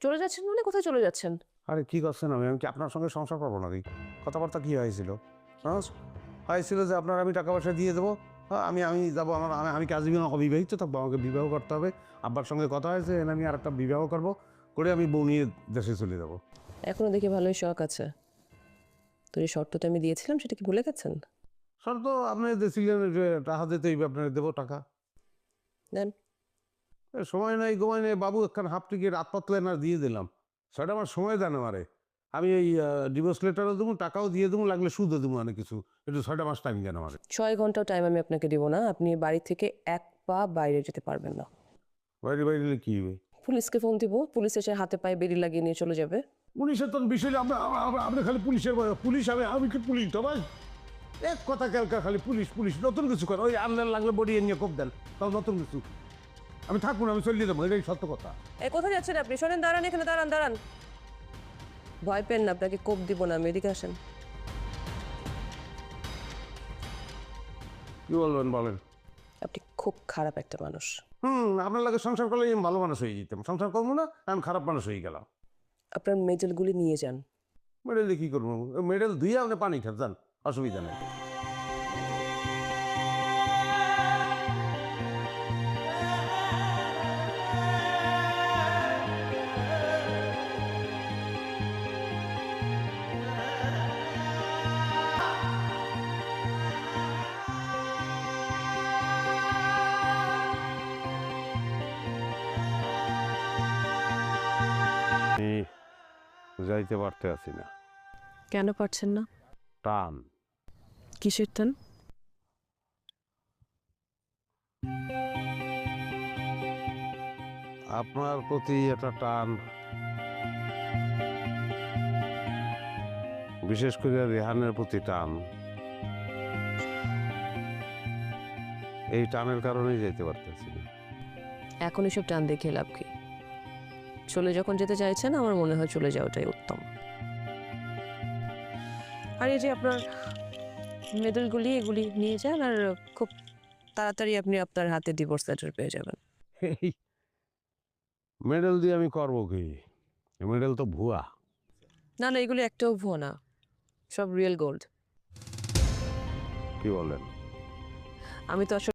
চলে যাচ্ছেন মানে কোথায় চলে যাচ্ছেন? আরে কি করছেন? আমি আমি কি আপনার সঙ্গে সংসার করবো নাকি? কথাবার্তা কি হয়েছিল? হ্যাঁ, হয়েছিল যে আপনার আমি টাকা পয়সা দিয়ে দেবো। হ্যাঁ, আমি আমি যাবো আমার আমি কি আজীবন অবিবাহিত থাকবো, আমাকে বিবাহ করতে হবে। আব্বার সঙ্গে কথা হয়েছে আমি আর একটা বিবাহ করবো, করে আমি বউ নিয়ে দেশে চলে যাবো। এখনো দেখি ভালোই শখ আছে। তো এই শর্তটা আমি দিয়েছিলাম সেটা কি ভুলে গেছেন? স্যার তো আপনি দিয়েছিলেন যে টাকা দিতে হইবে, আপনার দেবো টাকা। দেন। সময় নাই গোমায় নেই বাবু, একখান হাফ টিকিট রাত পাতলেন আর দিয়ে দিলাম। সেটা আমার সময় দেন আমারে। আমি এই ডিভোর্স লেটারও দেবো, টাকাও দিয়ে দেবো, লাগলে সুদও দেবো, অনেক কিছু। একটু 6টা মাস টাইম দেন আমারে। 6 ঘন্টাও টাইম আমি আপনাকে দিব না। আপনি বাড়ি থেকে এক পা বাইরে যেতে পারবেন না। বাইরে বাইরে গেলে কি হবে? পুলিশকে ফোন দিব, পুলিশ এসে হাতে পায়ে বেরি লাগিয়ে নিয়ে চলে যাবে। পুলিশের তো বিষয় আপনি খালি পুলিশের পুলিশ, আমি কি পুলিশ তো ভাই? এক কথা ক্যালকা খালি পুলিশ পুলিশ, নতুন কিছু করে ওই আনলেন লাগলে বডি নিয়ে কোপ দেন, তাও নতুন কিছু। আমি থাকবো না, আমি চলিয়ে দেবো, এটাই সত্য কথা। কোথায় যাচ্ছেন আপনি? শোনেন, দাঁড়ান এখানে, দাঁড়ান দাঁড়ান। ভয় পেন না, আপনাকে কোপ দিব না আমি। এদিকে আসেন। কি বলবেন বলেন? আপনি খুব খারাপ একটা মানুষ। আপনার লাগে সংসার করলে আমি ভালো মানুষ হয়ে যেতাম, সংসার করবো না, আমি খারাপ মানুষ হয়ে গেলাম। আপনার মেডেলগুলি নিয়ে যান। মেডেলে কি করবো? মেডেল ধুয়ে আপনি পানি খান, যান, অসুবিধা নেই। আমি যাইতে পারতে আছি না। কেন পারছেন না? টান। কিসের টান? আপনার প্রতি একটা টান, বিশেষ করে রেহানের প্রতি টান। এই টানের কারণেই যেতে পারতেছি না। এখন এসব টান দেখে লাভ কি? চলে যখন যেতে চাইছেন, আমার মনে হয় চলে যাওয়াটাই উত্তম। আর এই যে আপনার মেডেলগুলি, এগুলি নিয়ে যান, আর খুব তাড়াতাড়ি আপনি আপনার হাতে ডিভোর্স লেটার পেয়ে যাবেন। এই মেডেল দিয়ে আমি করবো কি? মেডেল তো ভুয়া। না না, এগুলি একটাও ভুয়ো না, সব রিয়েল গোল্ড। কি বলেন? আমি তো আসলে